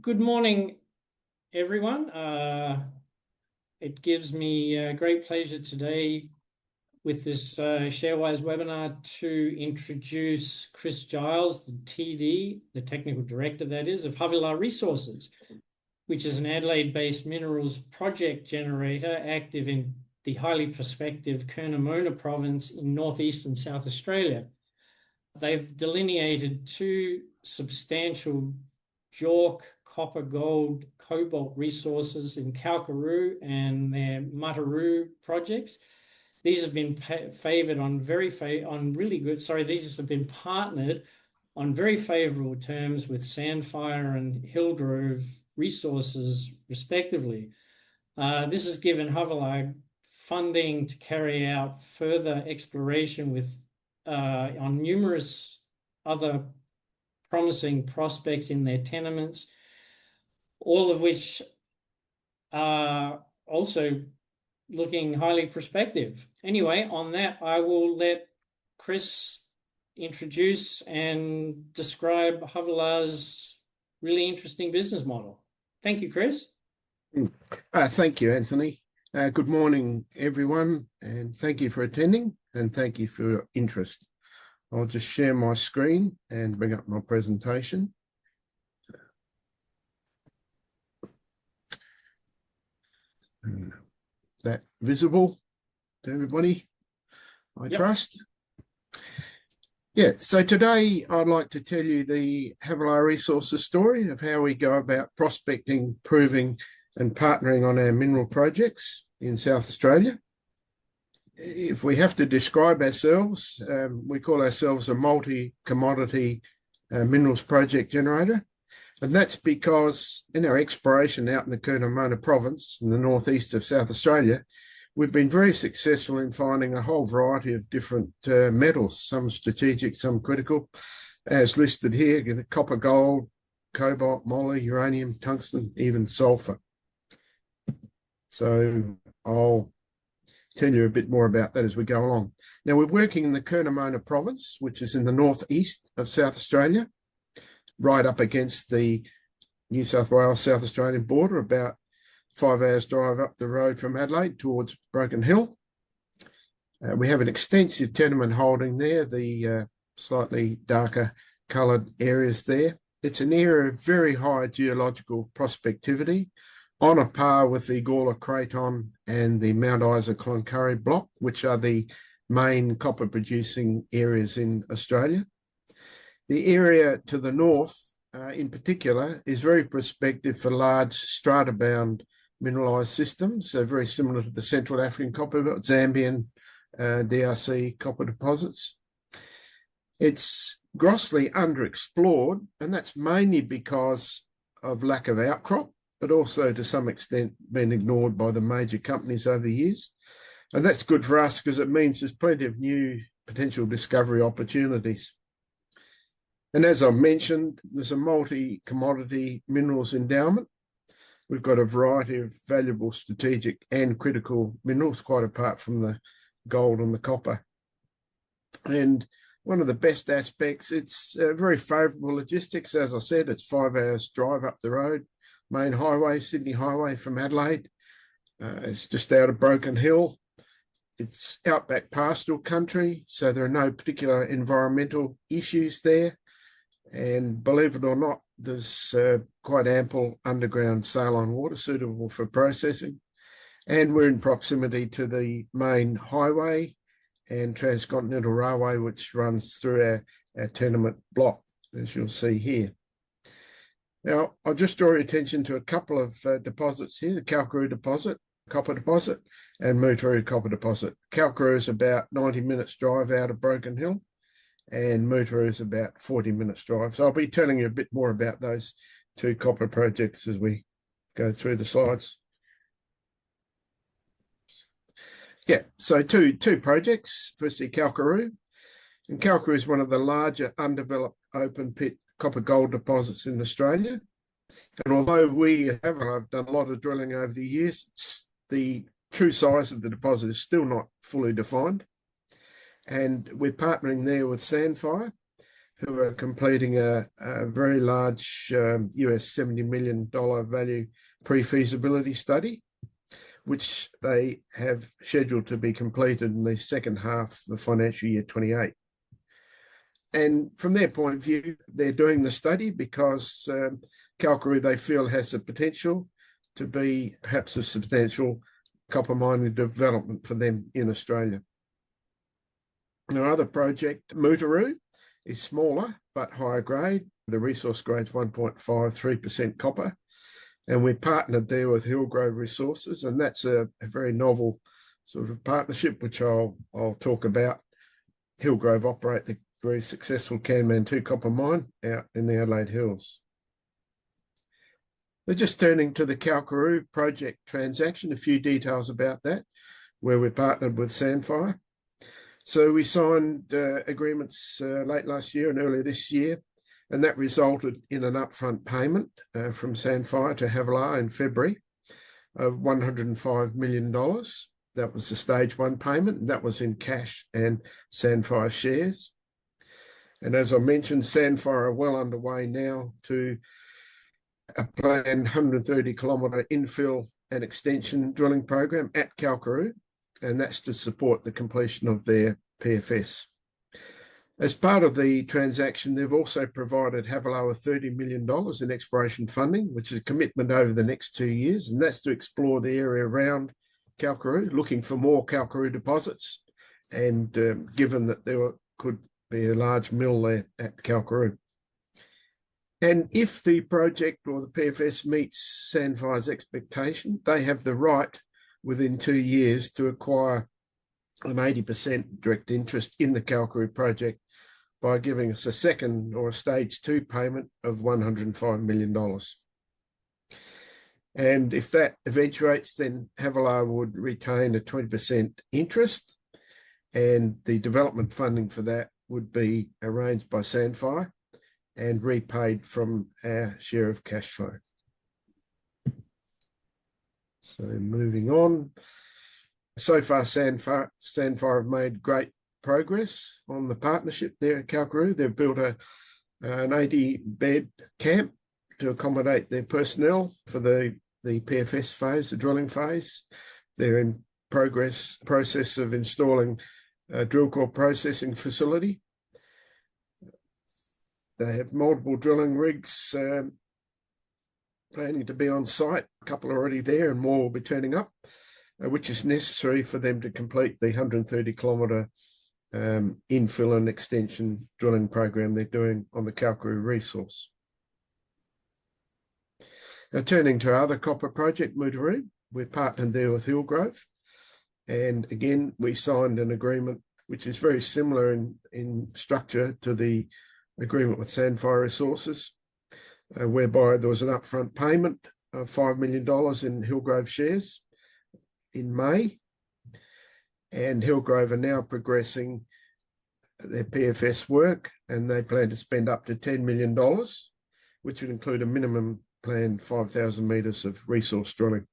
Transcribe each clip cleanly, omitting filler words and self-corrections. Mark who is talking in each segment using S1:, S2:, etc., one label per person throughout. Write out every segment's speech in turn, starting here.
S1: Good morning, everyone. It gives me great pleasure today with this ShareWise webinar to introduce Chris Giles, the TD, the Technical Director, that is, of Havilah Resources, which is an Adelaide-based minerals project generator active in the highly prospective Curnamona Province in northeastern South Australia. They've delineated two substantial JORC copper-gold cobalt resources in Kalkaroo and their Mutooroo projects. These have been favored on these have been partnered on very favorable terms with Sandfire and Hillgrove resources, respectively. This has given Havilah funding to carry out further exploration with on numerous other promising prospects in their tenements, all of which are also looking highly prospective. Anyway, on that, I will let Chris introduce and describe Havilah's really interesting business model. Thank you, Chris.
S2: Thank you, Anthony. Good morning, everyone, and thank you for attending and thank you for your interest. I'll just share my screen and bring up my presentation. That visible to everybody, I trust. Yeah, so today I'd like to tell you the Havilah Resources story of how we go about prospecting, proving and partnering on our mineral projects in South Australia. If we have to describe ourselves, we call ourselves a multi-commodity minerals project generator. And that's because in our exploration out in the Curnamona Province in the northeast of South Australia, we've been very successful in finding a whole variety of different metals, some strategic, some critical, as listed here, the copper, gold, cobalt, moly, uranium, tungsten, even sulfur. So I'll tell you a bit more about that as we go along. Now, we're working in the Curnamona Province, which is in the northeast of South Australia, right up against the New South Wales South Australian border, about 5 hours drive up the road from Adelaide towards Broken Hill. We have an extensive tenement holding there, the slightly darker coloured areas there. It's an area of very high geological prospectivity, on a par with the Gawler Craton and the Mount Isa Cloncurry block, which are the main copper producing areas in Australia. The area to the north, in particular, is very prospective for large strata-bound mineralised systems, so very similar to the Central African copper belt, Zambian, DRC copper deposits. It's grossly underexplored, and that's mainly because of lack of outcrop, but also to some extent been ignored by the major companies over the years. And that's good for us because it means there's plenty of new potential discovery opportunities. And as I mentioned, there's a multi-commodity minerals endowment. We've got a variety of valuable strategic and critical minerals, quite apart from the gold and the copper. And one of the best aspects, it's very favourable logistics. As I said, it's 5 hours drive up the road, main highway, Sydney Highway from Adelaide. It's just out of Broken Hill. It's outback pastoral country, so there are no particular environmental issues there. And believe it or not, there's quite ample underground saline water suitable for processing. And we're in proximity to the main highway and transcontinental railway, which runs through our tenement block, as you'll see here. Now, I'll just draw your attention to a couple of deposits here, the Kalkaroo deposit, copper deposit, and Mutooroo copper deposit. Kalkaroo is about 90 minutes drive out of Broken Hill, and Mutooroo is about 40 minutes drive. So I'll be telling you a bit more about those two copper projects as we go through the slides. Yeah, so two projects. Firstly, Kalkaroo. And Kalkaroo is one of the larger undeveloped open pit copper gold deposits in Australia. And although I've done a lot of drilling over the years, the true size of the deposit is still not fully defined. And we're partnering there with Sandfire. who are completing a very large US $70 million value pre-feasibility study, which they have scheduled to be completed in the second half of financial year 28. And from their point of view, they're doing the study because Kalkaroo, they feel, has the potential to be perhaps a substantial copper mining development for them in Australia. Our other project, Mutooroo, is smaller but higher grade. The resource grade is 1.53% copper. And we're partnered there with Hillgrove Resources, and that's a very novel sort of partnership, which I'll talk about. Hillgrove operate the very successful Curnamona copper mine out in the Adelaide Hills. They're just turning to the Kalkaroo project transaction, a few details about that, where we're partnered with Sandfire. So we signed agreements late last year and earlier this year, and that resulted in an upfront payment from Sandfire to Havilah in February of $105 million. That was the stage one payment, and that was in cash and Sandfire shares. And as I mentioned, Sandfire are well underway now to a planned 130-kilometre infill and extension drilling program at Kalkaroo, and that's to support the completion of their PFS. As part of the transaction, they've also provided Havilah with $30 million in exploration funding, which is a commitment over the next 2 years, and that's to explore the area around Kalkaroo, looking for more Kalkaroo deposits, and given that there could be a large mill there at Kalkaroo. And if the project or the PFS meets Sandfire's expectation, they have the right within 2 years to acquire an 80% direct interest in the Kalkaroo project by giving us a second or a stage two payment of $105 million. And if that eventuates, then Havilah would retain a 20% interest, and the development funding for that would be arranged by Sandfire and repaid from our share of cash flow. So moving on. So far, Sandfire have made great progress on the partnership there at Kalkaroo. They've built an 80-bed camp to accommodate their personnel for the PFS phase, the drilling phase. They're in process of installing a drill core processing facility. They have multiple drilling rigs planning to be on site. A couple are already there and more will be turning up, which is necessary for them to complete the 130-kilometre infill and extension drilling program they're doing on the Kalkaroo resource. Now, turning to our other copper project, Mutooroo, we're partnered there with Hillgrove. And again, we signed an agreement which is very similar in structure to the agreement with Sandfire Resources, whereby there was an upfront payment of $5 million in Hillgrove shares in May. And Hillgrove are now progressing their PFS work, and they plan to spend up to $10 million, which would include a minimum planned 5,000 metres of resource drilling.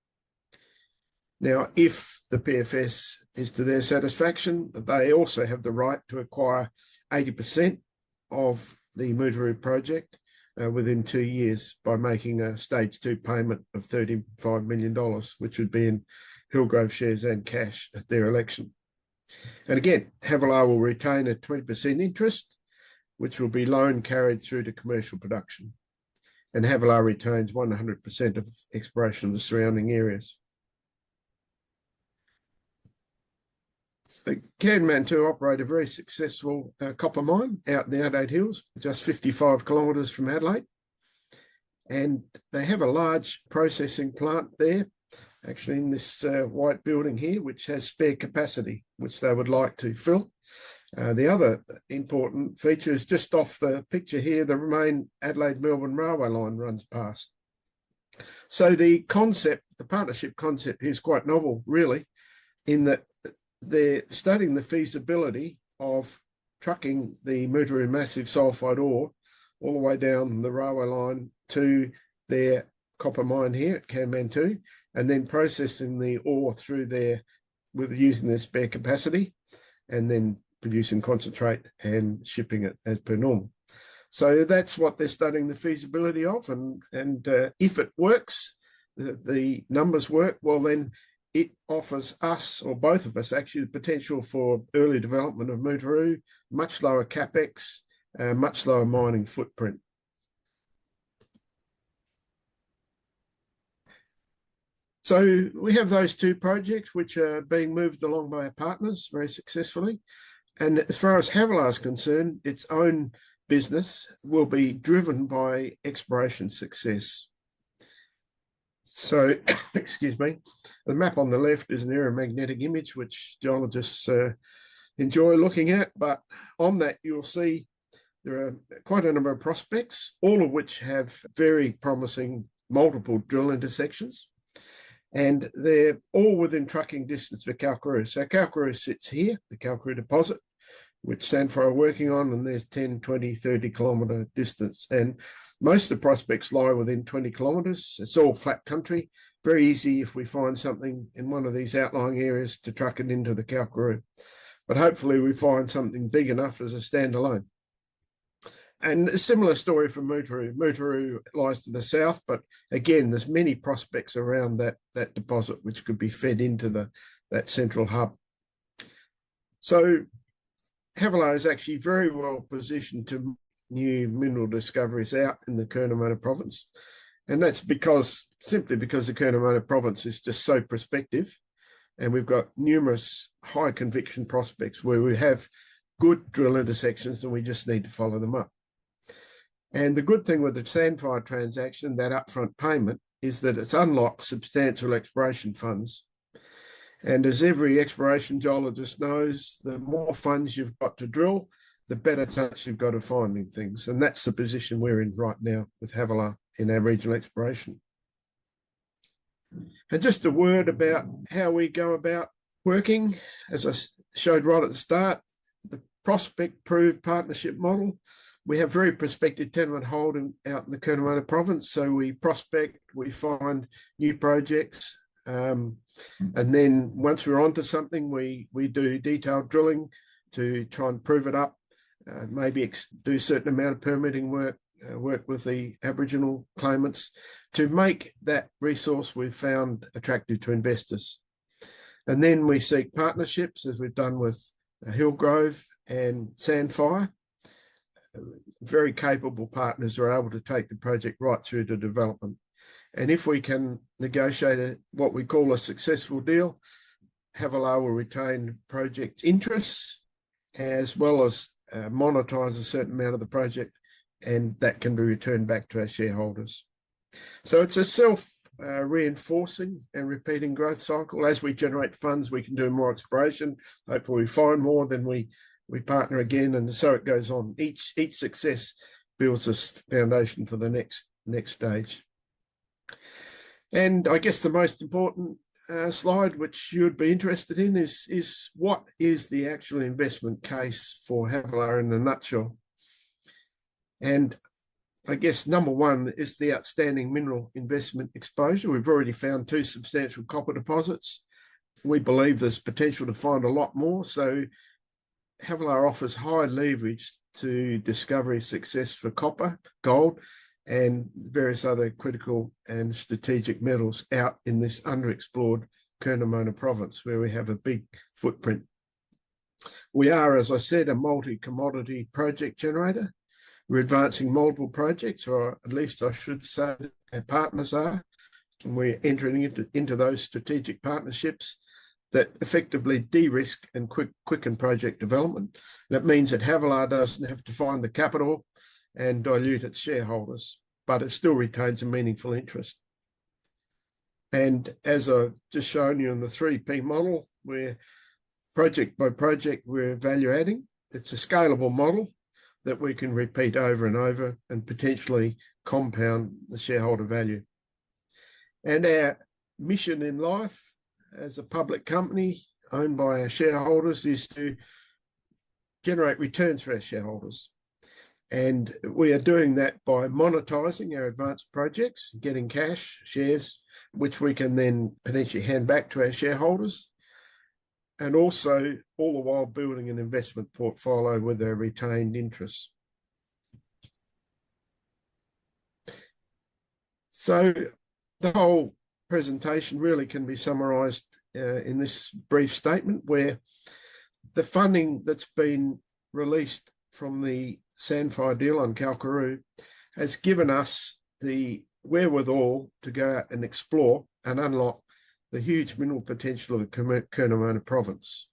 S2: Now, if the PFS is to their satisfaction, they also have the right to acquire 80% of the Mutooroo project within 2 years by making a stage two payment of $35 million, which would be in Hillgrove shares and cash at their election. And again, Havilah will retain a 20% interest, which will be loan carried through to commercial production. And Havilah retains 100% of exploration of the surrounding areas. So Curnamona operate a very successful copper mine out in the Adelaide Hills, just 55 kilometres from Adelaide. And they have a large processing plant there, actually in this white building here, which has spare capacity, which they would like to fill. The other important feature is just off the picture here, the main Adelaide-Melbourne railway line runs past. So the partnership concept is quite novel, really, in that they're studying the feasibility of trucking the Mutooroo massive sulphide ore all the way down the railway line to their copper mine here at Curnamona, and then processing the ore through there using their spare capacity, and then producing concentrate and shipping it as per normal. So that's what they're studying the feasibility of, and if it works, the numbers work, well then it offers us, or both of us actually, the potential for early development of Mutooroo, much lower capex, much lower mining footprint. So we have those two projects which are being moved along by our partners very successfully. And as far as Havilah is concerned, its own business will be driven by exploration success. So, excuse me, the map on the left is an aeromagnetic image which geologists enjoy looking at, but on that you'll see there are quite a number of prospects, all of which have very promising multiple drill intersections, and they're all within trucking distance for Kalkaroo. So Kalkaroo sits here, the Kalkaroo deposit, which Sandfire are working on, and there's 10, 20, 30 kilometre distance. And most of the prospects lie within 20 kilometres. It's all flat country. Very easy if we find something in one of these outlying areas to truck it into the Kalkaroo. But hopefully we find something big enough as a standalone. And a similar story for Mutooroo. Mutooroo lies to the south, but again, there's many prospects around that deposit which could be fed into that central hub. So Havilah is actually very well positioned to new mineral discoveries out in the Curnamona Province. And that's simply because the Curnamona Province is just so prospective. And we've got numerous high conviction prospects where we have good drill intersections and we just need to follow them up. And the good thing with the Sandfire transaction, that upfront payment, is that it's unlocked substantial exploration funds. And as every exploration geologist knows, the more funds you've got to drill, the better chance you've got of finding things. And that's the position we're in right now with Havilah in our regional exploration. And just a word about how we go about working. As I showed right at the start, the prospect proved partnership model. We have very prospective tenement holding out in the Curnamona Province. So we prospect, we find new projects, and then once we're onto something, we do detailed drilling to try and prove it up, maybe do a certain amount of permitting work, work with the Aboriginal claimants to make that resource we've found attractive to investors. And then we seek partnerships, as we've done with Hillgrove and Sandfire. Very capable partners are able to take the project right through to development. And if we can negotiate what we call a successful deal, Havilah will retain project interests as well as monetize a certain amount of the project, and that can be returned back to our shareholders. So it's a self-reinforcing and repeating growth cycle. As we generate funds, we can do more exploration. Hopefully we find more, then we partner again, and so it goes on. Each success builds a foundation for the next stage. And I guess the most important slide, which you'd be interested in, is what is the actual investment case for Havilah in a nutshell. And I guess number one is the outstanding mineral investment exposure. We've already found 2 substantial copper deposits. We believe there's potential to find a lot more. So Havilah offers high leverage to discovery success for copper, gold, and various other critical and strategic metals out in this underexplored Curnamona Province, where we have a big footprint. We are, as I said, a multi-commodity project generator. We're advancing multiple projects, or at least I should say our partners are, and we're entering into those strategic partnerships that effectively de-risk and quicken project development. That means that Havilah doesn't have to find the capital and dilute its shareholders, but it still retains a meaningful interest. And as I've just shown you in the 3P model, where project by project we're value adding, it's a scalable model that we can repeat over and over and potentially compound the shareholder value. And our mission in life as a public company owned by our shareholders is to generate returns for our shareholders. And we are doing that by monetizing our advanced projects, getting cash, shares, which we can then potentially hand back to our shareholders. and also all the while building an investment portfolio with their retained interests. So the whole presentation really can be summarised in this brief statement, where the funding that's been released from the Sandfire deal on Kalkaroo has given us the wherewithal to go out and explore and unlock the huge mineral potential of the Curnamona Province.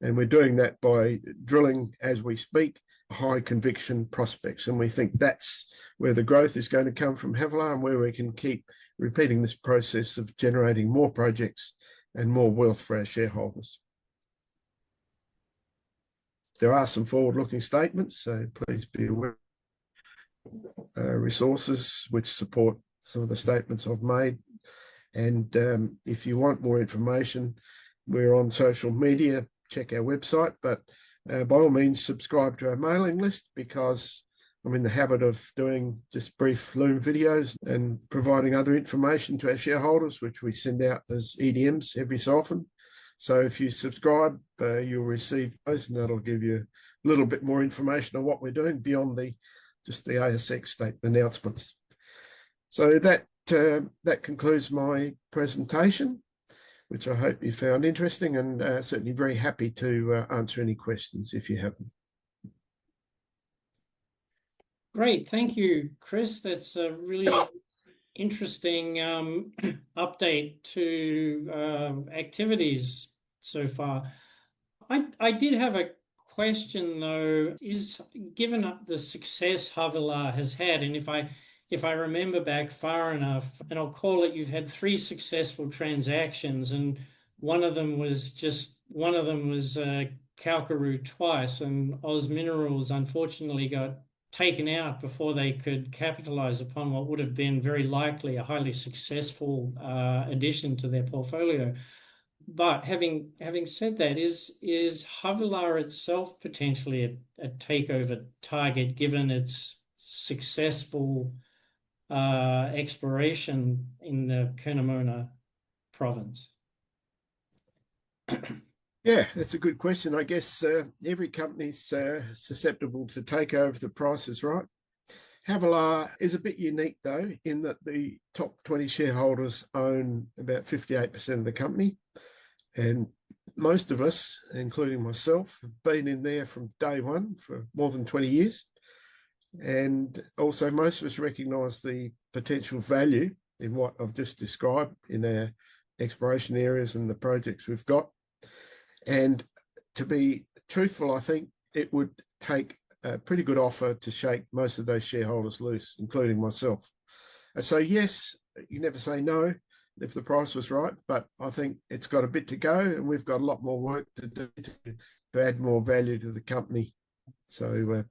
S2: And we're doing that by drilling, as we speak, high conviction prospects. And we think that's where the growth is going to come from Havilah, and where we can keep repeating this process of generating more projects and more wealth for our shareholders. There are some forward-looking statements, so please be aware. Resources which support some of the statements I've made. And if you want more information, we're on social media. Check our website, but by all means subscribe to our mailing list, because I'm in the habit of doing just brief Loom videos and providing other information to our shareholders, which we send out as EDMs every so often. So if you subscribe, you'll receive those, and that'll give you a little bit more information on what we're doing beyond just the ASX statement announcements. So that concludes my presentation, which I hope you found interesting, and certainly very happy to answer any questions if you have them.
S1: Great, thank you, Chris. That's a really interesting update to activities so far. I did have a question though, is given the success Havilah has had, and if I remember back far enough, and I'll call it, you've had 3 successful transactions, and one of them was Kalkaroo twice, and Oz Minerals unfortunately got taken out before they could capitalize upon what would have been very likely a highly successful addition to their portfolio. But having said that, is Havilah itself potentially a takeover target given its successful exploration in the Curnamona Province?
S2: Yeah, that's a good question. I guess every company's susceptible to takeover if the price is right. Havilah is a bit unique, though, in that the top 20 shareholders own about 58% of the company. And most of us, including myself, have been in there from day one for more than 20 years. And also most of us recognise the potential value in what I've just described in our exploration areas and the projects we've got. And to be truthful, I think it would take a pretty good offer to shake most of those shareholders loose, including myself. So yes, you never say no if the price was right, but I think it's got a bit to go, and we've got a lot more work to do to add more value to the company. So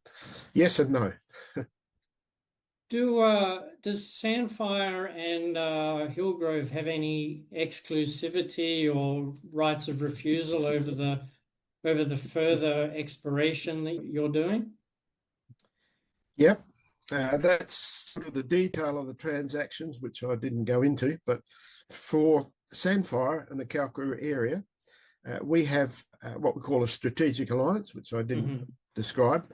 S2: yes and no.
S1: Does Sandfire and Hillgrove have any exclusivity or rights of refusal over the further exploration that you're doing?
S2: Yep. That's sort of the detail of the transactions, which I didn't go into, but for Sandfire and the Kalkaroo area, we have what we call a strategic alliance, which I didn't describe,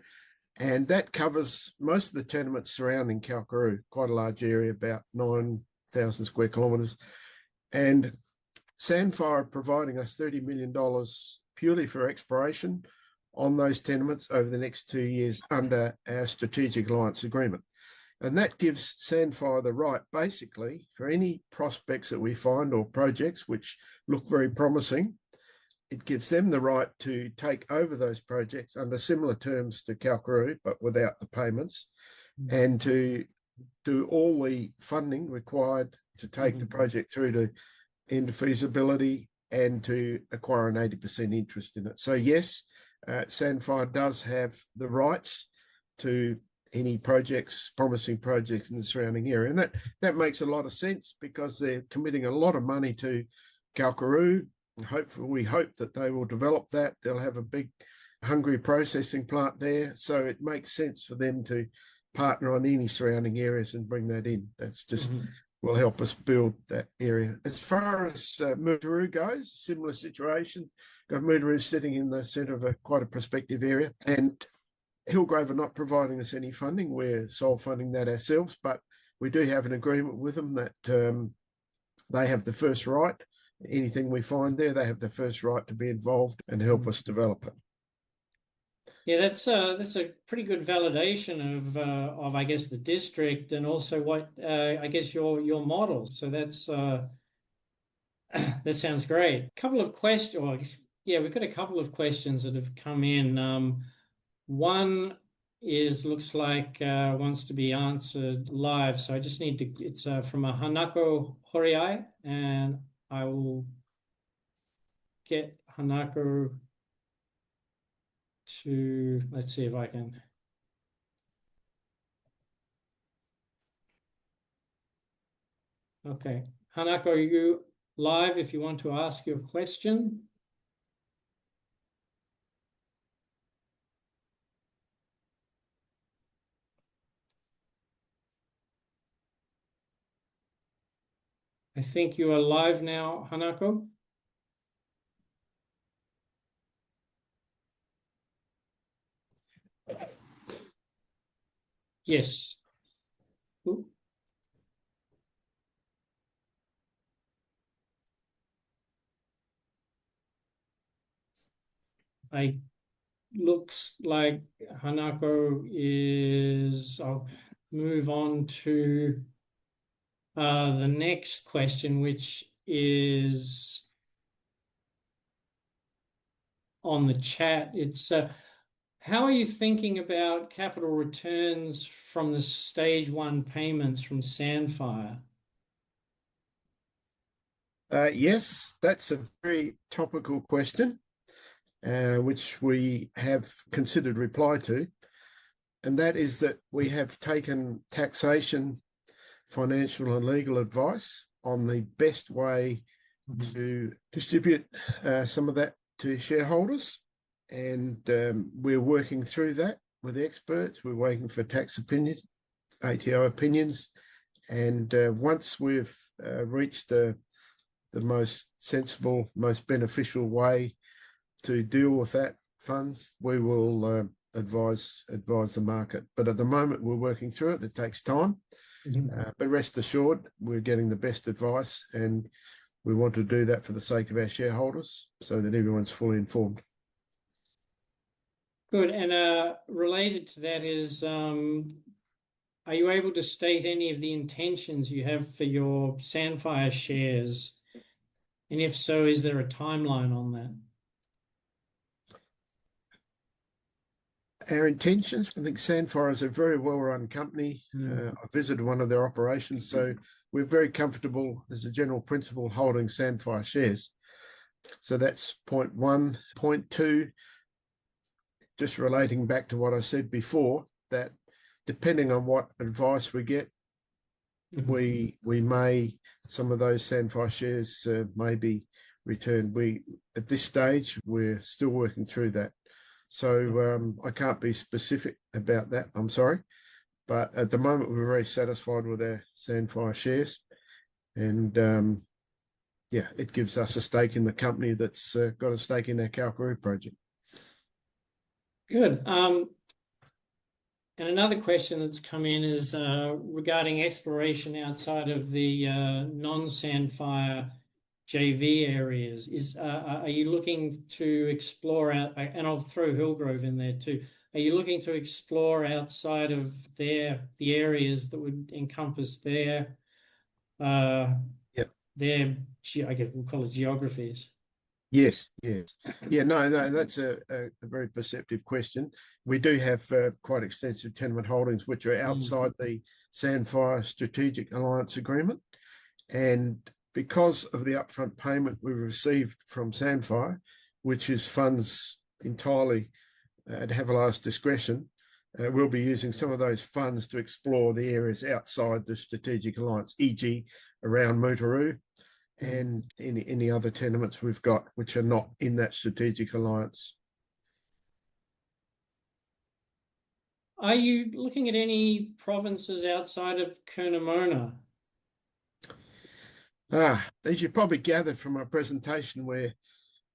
S2: and that covers most of the tenements surrounding Kalkaroo, quite a large area, about 9,000 square kilometres. And Sandfire are providing us $30 million purely for exploration on those tenements over the next 2 years under our strategic alliance agreement. And that gives Sandfire the right, basically, for any prospects that we find or projects which look very promising, it gives them the right to take over those projects under similar terms to Kalkaroo, but without the payments, and to do all the funding required to take the project through to into feasibility and to acquire an 80% interest in it. So yes, Sandfire does have the rights to any projects, promising projects in the surrounding area. And that makes a lot of sense, because they're committing a lot of money to Kalkaroo. We hope that they will develop that. They'll have a big hungry processing plant there. So it makes sense for them to partner on any surrounding areas and bring that in. That's just will help us build that area. As far as Mutooroo goes, similar situation. Got Mutooroo sitting in the centre of quite a prospective area, and Hillgrove are not providing us any funding. We're sole funding that ourselves, but we do have an agreement with them that they have the first right. Anything we find there, they have the first right to be involved and help us develop it.
S1: Yeah, that's a pretty good validation of I guess the district and also what I guess your model. So that's that sounds great. A couple of questions. Yeah, we've got a couple of questions that have come in. One looks like wants to be answered live, so I just need to. It's from a Hanako Horiai, and I will get Hanako to. Let's see if I can. Okay, Hanako, are you live? If you want to ask your question. I think you are live now, Hanako. Yes. Ooh. Looks like Hanako is. I'll move on to the next question, which is on the chat. It's how are you thinking about capital returns from the stage 1 payments from Sandfire?
S2: Yes, that's a very topical question, which we have considered reply to, and that is that we have taken taxation, financial and legal advice on the best way to distribute some of that to shareholders, and we're working through that with experts. We're waiting for tax opinions, ATO opinions, and once we've reached the most sensible, most beneficial way to deal with that funds, we will advise the market. But at the moment, we're working through it. It takes time, but rest assured, we're getting the best advice, and we want to do that for the sake of our shareholders, so that everyone's fully informed.
S1: Good. And related to that is, are you able to state any of the intentions you have for your Sandfire shares? And if so, is there a timeline on that?
S2: Our intentions, I think Sandfire is a very well-run company. I visited one of their operations, so we're very comfortable as a general principle holding Sandfire shares. So that's point one. Point two, just relating back to what I said before, that depending on what advice we get, we may, some of those Sandfire shares may be returned. At this stage, we're still working through that. So I can't be specific about that, I'm sorry. But at the moment, we're very satisfied with our Sandfire shares. And yeah, it gives us a stake in the company that's got a stake in our Kalkaroo project.
S1: Good. And another question that's come in is regarding exploration outside of the non-Sandfire JV areas. Are you looking to explore out, and I'll throw Hillgrove in there too. Are you looking to explore outside of the areas that would encompass their I guess we'll call it geographies?
S2: Yes. Yeah, no, that's a very perceptive question. We do have quite extensive tenement holdings which are outside the Sandfire Strategic Alliance Agreement. And because of the upfront payment we received from Sandfire, which is funds entirely at Havilah's discretion, we'll be using some of those funds to explore the areas outside the Strategic Alliance, e.g. around Mutooroo, and any other tenements we've got which are not in that strategic alliance.
S1: Are you looking at any provinces outside of Curnamona?
S2: As you probably gathered from my presentation, we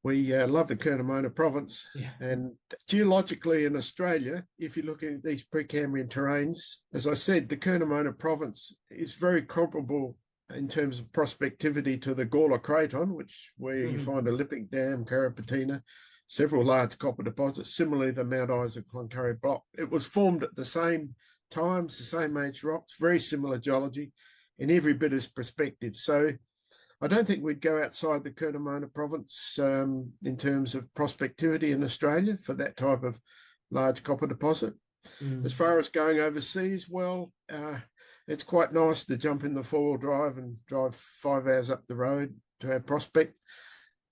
S2: love the Curnamona Province,
S1: Yeah.
S2: and geologically in Australia, if you're looking at these Precambrian terrains, as I said, the Curnamona Province is very comparable in terms of prospectivity to the Gawler Craton, where you find a Lippic Dam, Carrapatina, several large copper deposits. Similarly, the Mount Isa Cloncurry Block. It was formed at the same times, the same age rocks, very similar geology, and every bit as prospective. So I don't think we'd go outside the Curnamona Province in terms of prospectivity in Australia for that type of large copper deposit. As far as going overseas, well, it's quite nice to jump in the four-wheel drive and drive 5 hours up the road to our prospect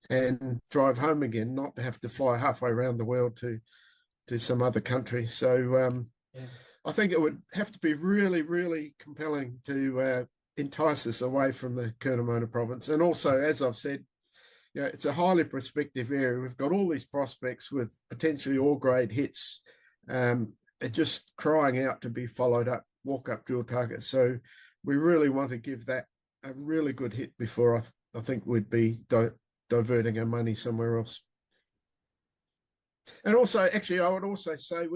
S2: and drive home again, not to have to fly halfway around the world to some other country. So I think it would have to be really, really compelling to entice us away from the Curnamona Province. And also, as I've said, it's a highly prospective area. We've got all these prospects with potentially all grade hits, just crying out to be followed up, walk up drill targets. So we really want to give that a really good hit before I think we'd be diverting our money somewhere else. And also, actually, I would also say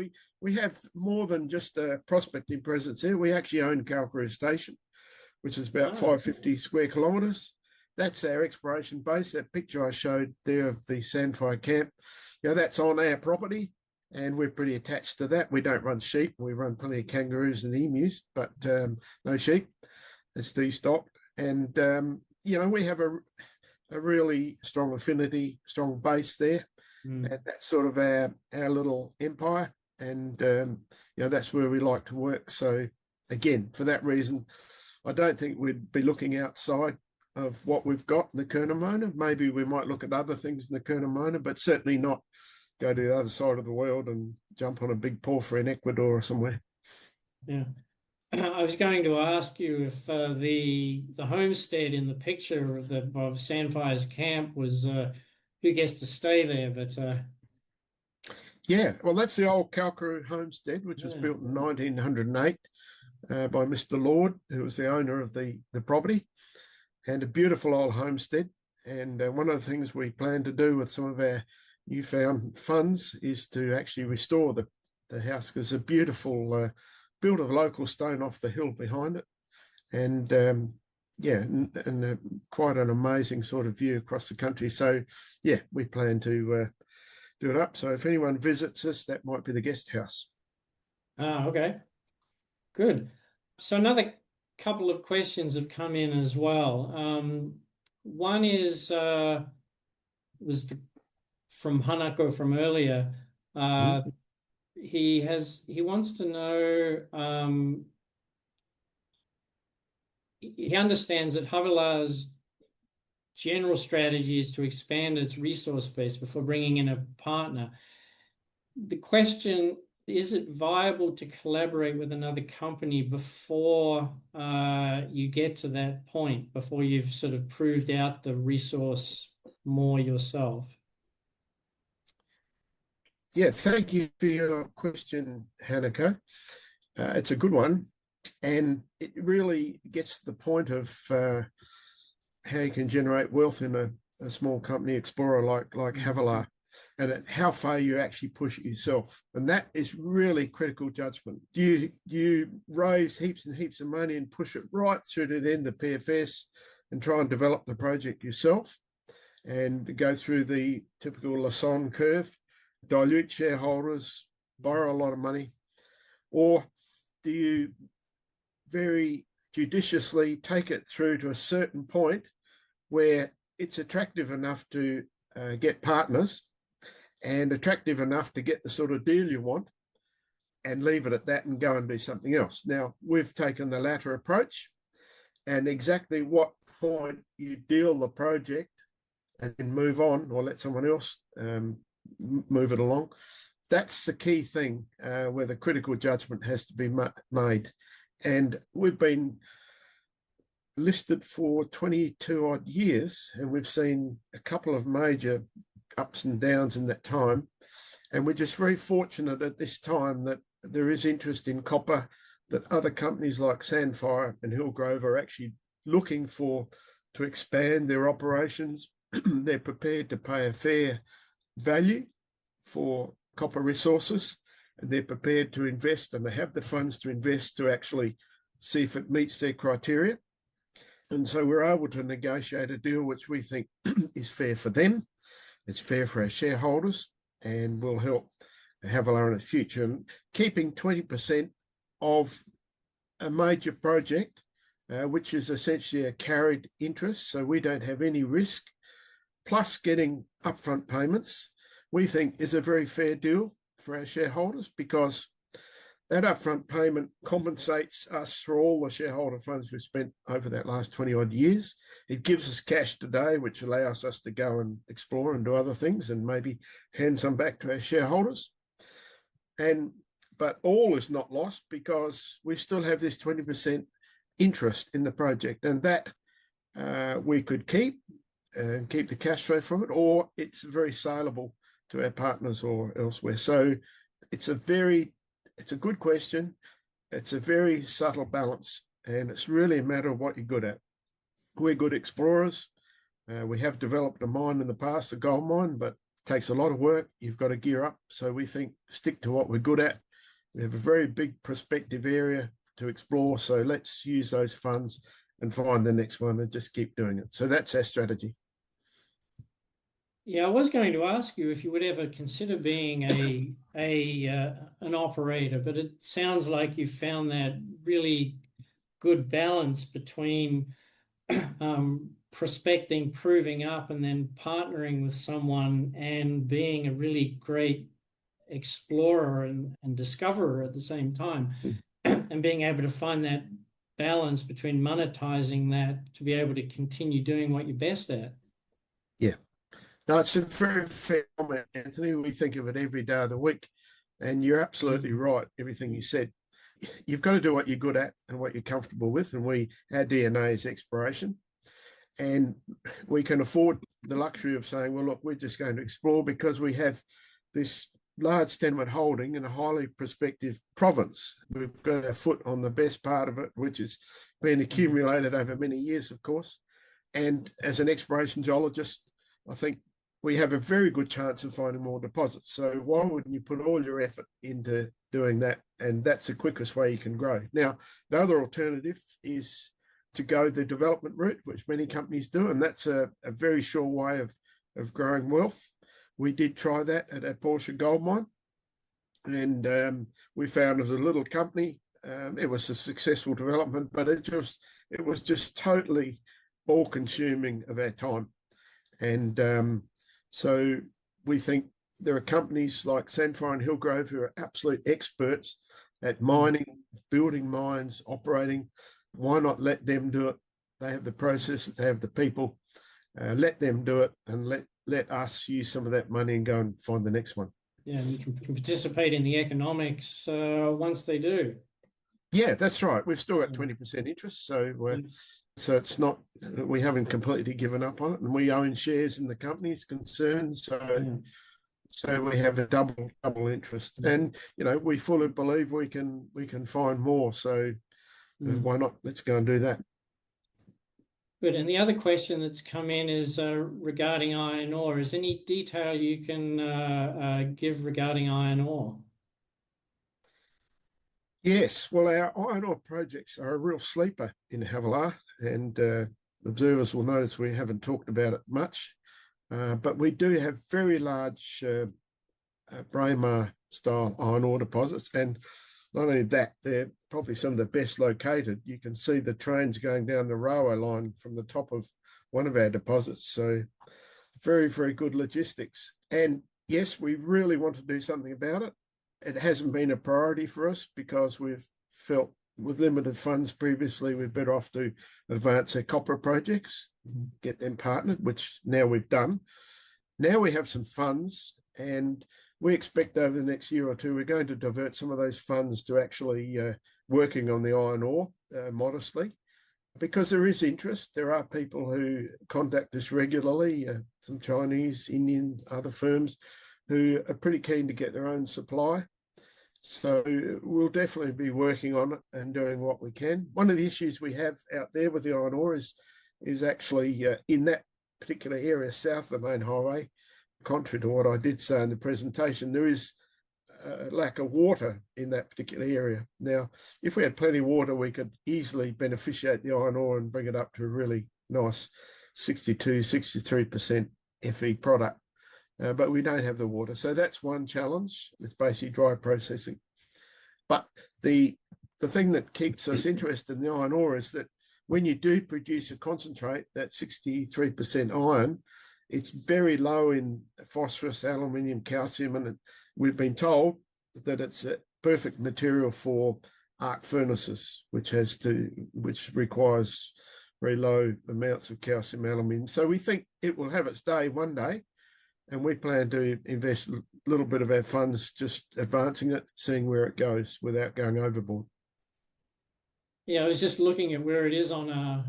S2: we have more than just a prospecting presence here. We actually own Kalkaroo Station, which is about 550 square kilometres. That's our exploration base. That picture I showed there of the Sandfire camp, that's on our property, and we're pretty attached to that. We don't run sheep. We run plenty of kangaroos and emus, but no sheep. It's destocked. And, we have a really strong affinity, strong base there. And that's sort of our little empire. And, that's where we like to work. So, again, for that reason, I don't think we'd be looking outside of what we've got in the Curnamona. Maybe we might look at other things in the Curnamona, but certainly not go to the other side of the world and jump on a big porphyry in Ecuador or somewhere.
S1: Yeah. I was going to ask you if the homestead in the picture of Sandfire's camp was who gets to stay there, but
S2: yeah, well, that's the old Kalkaroo homestead, which was built in 1908 by Mr. Lord, who was the owner of the property, and a beautiful old homestead. And one of the things we plan to do with some of our newfound funds is to actually restore the house, because it's a beautiful built of local stone off the hill behind it, and quite an amazing sort of view across the country. So we plan to do it up. So if anyone visits us, that might be the guest house.
S1: Okay, good. So another couple of questions have come in as well. One is from Hanako from earlier. He wants to know, he understands that Havilah's general strategy is to expand its resource base before bringing in a partner. The question, is it viable to collaborate with another company before you get to that point, before you've sort of proved out the resource more yourself?
S2: Yeah, thank you for your question, Hanako. It's a good one, and it really gets to the point of how you can generate wealth in a small company explorer like Havilah, and how far you actually push it yourself. And that is really critical judgment. Do you raise heaps and heaps of money and push it right through to the end of PFS and try and develop the project yourself and go through the typical Lassonde curve, dilute shareholders, borrow a lot of money? Or do you very judiciously take it through to a certain point where it's attractive enough to get partners and attractive enough to get the sort of deal you want, and leave it at that and go and do something else? Now, we've taken the latter approach, and exactly what point you deal the project and then move on or let someone else move it along, that's the key thing where the critical judgment has to be made. And we've been listed for 22 odd years, and we've seen a couple of major ups and downs in that time. And we're just very fortunate at this time that there is interest in copper, that other companies like Sandfire and Hillgrove are actually looking for to expand their operations. They're prepared to pay a fair value for copper resources, and they're prepared to invest, and they have the funds to invest to actually see if it meets their criteria. And so we're able to negotiate a deal which we think is fair for them, it's fair for our shareholders, and will help Havilah in the future. And keeping 20% of a major project, which is essentially a carried interest, so we don't have any risk, plus getting upfront payments, we think is a very fair deal for our shareholders, because that upfront payment compensates us for all the shareholder funds we've spent over that last 20 odd years. It gives us cash today, which allows us to go and explore and do other things and maybe hand some back to our shareholders. But all is not lost, because we still have this 20% interest in the project, and that we could keep and keep the cash flow from it, or it's very saleable to our partners or elsewhere. So it's a good question. It's a very subtle balance, and it's really a matter of what you're good at. We're good explorers. We have developed a mine in the past, a gold mine, but it takes a lot of work. You've got to gear up. So we think stick to what we're good at. We have a very big prospective area to explore. So let's use those funds and find the next one and just keep doing it. So that's our strategy.
S1: Yeah, I was going to ask you if you would ever consider being an operator, but it sounds like you found that really good balance between prospecting, proving up, and then partnering with someone and being a really great explorer and discoverer at the same time, and being able to find that balance between monetizing that to be able to continue doing what you're best at.
S2: Yeah. No, it's a very fair comment, Anthony. We think of it every day of the week, and you're absolutely right, everything you said. You've got to do what you're good at and what you're comfortable with, and our DNA is exploration, and we can afford the luxury of saying, well, look, we're just going to explore because we have this large tenement holding in a highly prospective province. We've got our foot on the best part of it, which has been accumulated over many years, of course. And as an exploration geologist, I think we have a very good chance of finding more deposits. So why wouldn't you put all your effort into doing that? And that's the quickest way you can grow. Now, the other alternative is to go the development route, which many companies do, and that's a very sure way of growing wealth. We did try that at our Portia gold mine, and we found it was a little company. It was a successful development, but it was just totally all-consuming of our time. And so we think there are companies like Sandfire and Hillgrove who are absolute experts at mining, building mines, operating. Why not let them do it? They have the processes, they have the people. Let them do it, and let us use some of that money and go and find the next one.
S1: Yeah, and you can participate in the economics once they do.
S2: Yeah, that's right. We've still got 20% interest, so it's not, we haven't completely given up on it, and we own shares in the company is concerned. So we have a double interest, and we fully believe we can find more. So why not? Let's go and do that.
S1: Good. And the other question that's come in is regarding iron ore. Is any detail you can give regarding iron ore?
S2: Yes. Well, our iron ore projects are a real sleeper in Havilah, and observers will notice we haven't talked about it much, but we do have very large Braemar-style iron ore deposits, and not only that, they're probably some of the best located. You can see the trains going down the railway line from the top of one of our deposits. So very, very good logistics. And yes, we really want to do something about it. It hasn't been a priority for us because we've felt with limited funds previously, we're better off to advance our copper projects, get them partnered, which now we've done. Now we have some funds, and we expect over the next year or two, we're going to divert some of those funds to actually working on the iron ore modestly, because there is interest. There are people who contact us regularly, some Chinese, Indian, other firms who are pretty keen to get their own supply. So we'll definitely be working on it and doing what we can. One of the issues we have out there with the iron ore is is actually in that particular area south of the main highway. Contrary to what I did say in the presentation, there is a lack of water in that particular area. Now, if we had plenty of water, we could easily beneficiate the iron ore and bring it up to a really nice 62, 63% Fe product. But we don't have the water. So that's one challenge. It's basically dry processing. But the thing that keeps us interested in the iron ore is that when you do produce a concentrate, that 63% iron, it's very low in phosphorus, aluminium, calcium, and we've been told that it's a perfect material for arc furnaces, which requires very low amounts of calcium, aluminium. So we think it will have its day one day, and we plan to invest a little bit of our funds just advancing it, seeing where it goes without going overboard.
S1: Yeah, I was just looking at where it is on a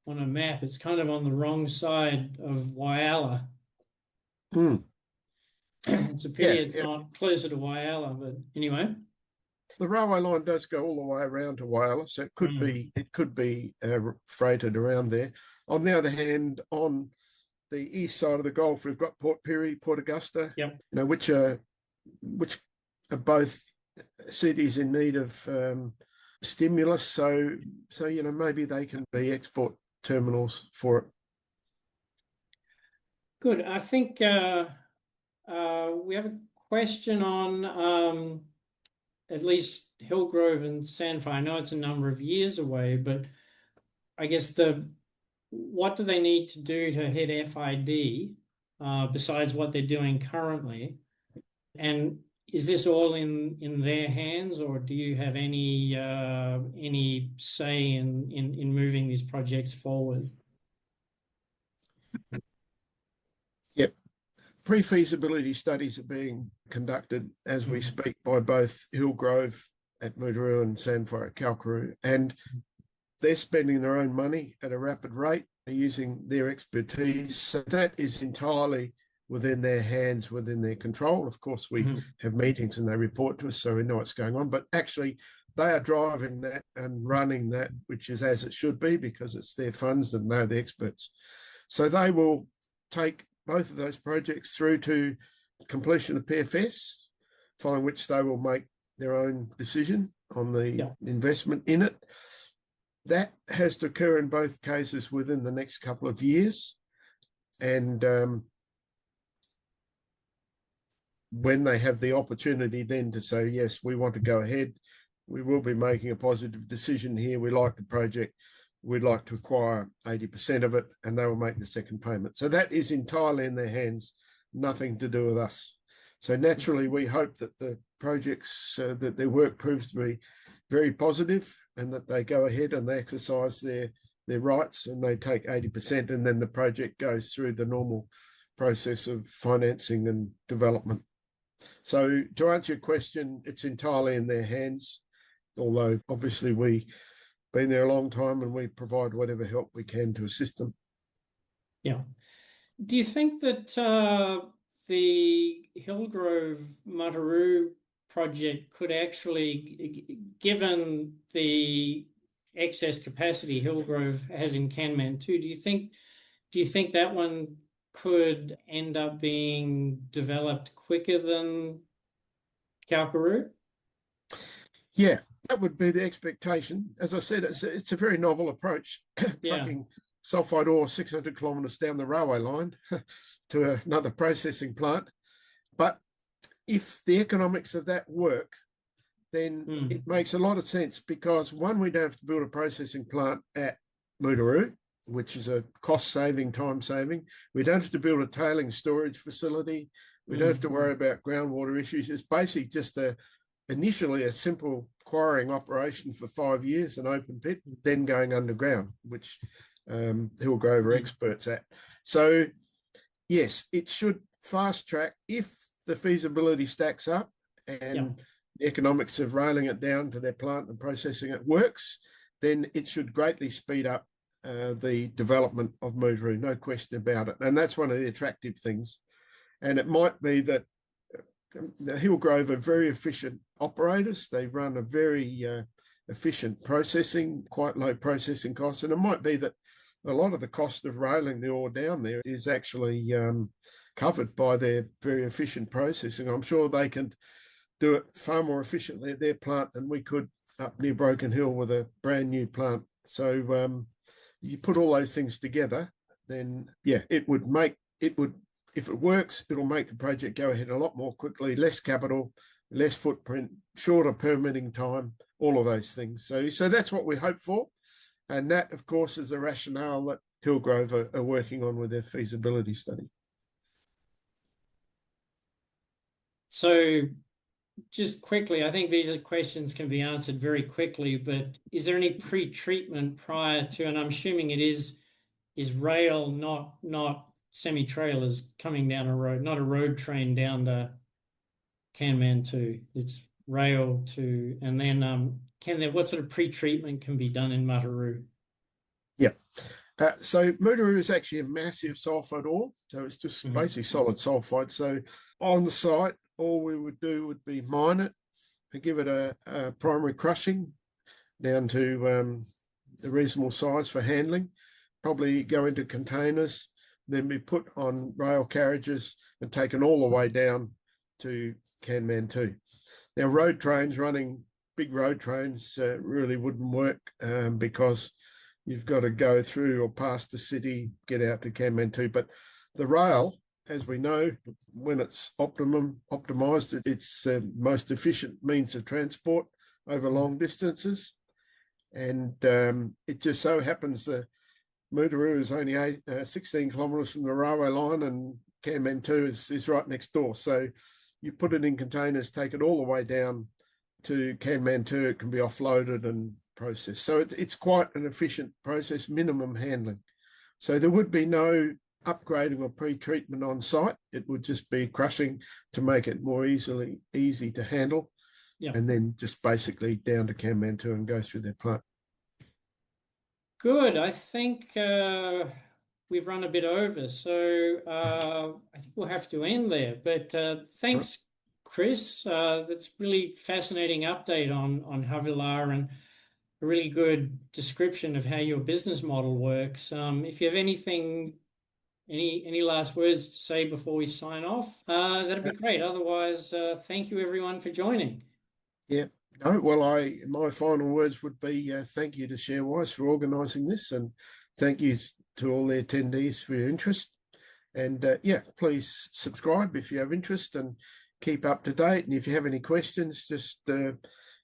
S1: map. It's kind of on the wrong side of Whyalla. It's a pity it's not closer to Whyalla, but anyway.
S2: The railway line does go all the way around to Whyalla, so it could be freighted around there. On the other hand, on the east side of the Gulf, we've got Port Pirie, Port Augusta, which are both cities in need of stimulus. So maybe they can be export terminals for it.
S1: Good. I think we have a question on at least Hillgrove and Sandfire. I know it's a number of years away, but I guess what do they need to do to hit FID besides what they're doing currently? And is this all in their hands, or do you have any say in moving these projects forward?
S2: Yep. Pre-feasibility studies are being conducted as we speak by both Hillgrove at Mutooroo and Sandfire at Kalkaroo, and they're spending their own money at a rapid rate, using their expertise. So that is entirely within their hands, within their control. Of course, we have meetings and they report to us, so we know what's going on. But actually, they are driving that and running that, which is as it should be, because it's their funds and they're the experts. So they will take both of those projects through to completion of the PFS, following which they will make their own decision on the investment in it. That has to occur in both cases within the next couple of years. And when they have the opportunity then to say, yes, we want to go ahead, we will be making a positive decision here. We like the project. We'd like to acquire 80% of it, and they will make the second payment. So that is entirely in their hands, nothing to do with us. So naturally, we hope that the projects, that their work proves to be very positive, and that they go ahead and they exercise their rights and they take 80%, and then the project goes through the normal process of financing and development. So to answer your question, it's entirely in their hands, although obviously we've been there a long time and we provide whatever help we can to assist them.
S1: Yeah. Do you think that the Hillgrove Mutooroo project could actually, given the excess capacity Hillgrove has in Kanman too, do you think that one could end up being developed quicker than Kalkaroo?
S2: Yeah, that would be the expectation. As I said, it's a very novel approach, trucking sulfide ore 600 kilometres down the railway line to another processing plant. But if the economics of that work, then it makes a lot of sense, because one, we don't have to build a processing plant at Mutooroo, which is a cost-saving, time-saving. We don't have to build a tailings storage facility. We don't have to worry about groundwater issues. It's basically just initially a simple quarrying operation for 5 years, an open pit, then going underground, which Hillgrove are experts at. So yes, it should fast track if the feasibility stacks up and the economics of railing it down to their plant and processing it works, then it should greatly speed up the development of Mutooroo, no question about it. And that's one of the attractive things. And it might be that the Hillgrove are very efficient operators. They run a very efficient processing, quite low processing costs. And it might be that a lot of the cost of railing the ore down there is actually covered by their very efficient processing. I'm sure they can do it far more efficiently at their plant than we could up near Broken Hill with a brand new plant. So you put all those things together, then yeah, it would, if it works, it'll make the project go ahead a lot more quickly, less capital, less footprint, shorter permitting time, all of those things. So that's what we hope for. And that, of course, is the rationale that Hillgrove are working on with their feasibility study.
S1: So just quickly, I think these are questions can be answered very quickly, but is there any pre-treatment prior to, and I'm assuming it is rail, not semi-trailers coming down a road, not a road train down to Kanmantoo. It's rail to, and then what sort of pre-treatment can be done in Mutooroo?
S2: Yeah. So Mutooroo is actually a massive sulfide ore. So it's just basically solid sulfide. So on the site, all we would do would be mine it and give it a primary crushing down to a reasonable size for handling, probably go into containers, then be put on rail carriages and taken all the way down to Kanmantoo. Now, road trains, running big road trains really wouldn't work because you've got to go through or past the city, get out to Kanmantoo. But the rail, as we know, when it's optimized, it's most efficient means of transport over long distances. And it just so happens that Mutooroo is only 16 kilometres from the railway line, and Kanmantoo is right next door. So you put it in containers, take it all the way down to Kanmantoo, it can be offloaded and processed. So it's quite an efficient process, minimum handling. So there would be no upgrading or pre-treatment on site. It would just be crushing to make it more easy to handle. Yeah. And then just basically down to Kanmantoo and go through their plant.
S1: Good. I think we've run a bit over, so I think we'll have to end there. But thanks, Chris. That's really fascinating update on Havilah and a really good description of how your business model works. If you have anything, any last words to say before we sign off, that'd be great. Otherwise, thank you everyone for joining.
S2: Yeah. No, well, my final words would be thank you to Sharewise for organising this, and thank you to all the attendees for your interest. And yeah, please subscribe if you have interest and keep up to date. And if you have any questions, just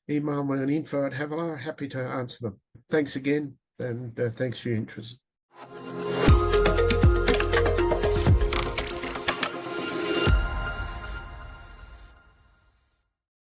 S2: email me on info@Havilah. Happy to answer them. Thanks again, and thanks for your interest.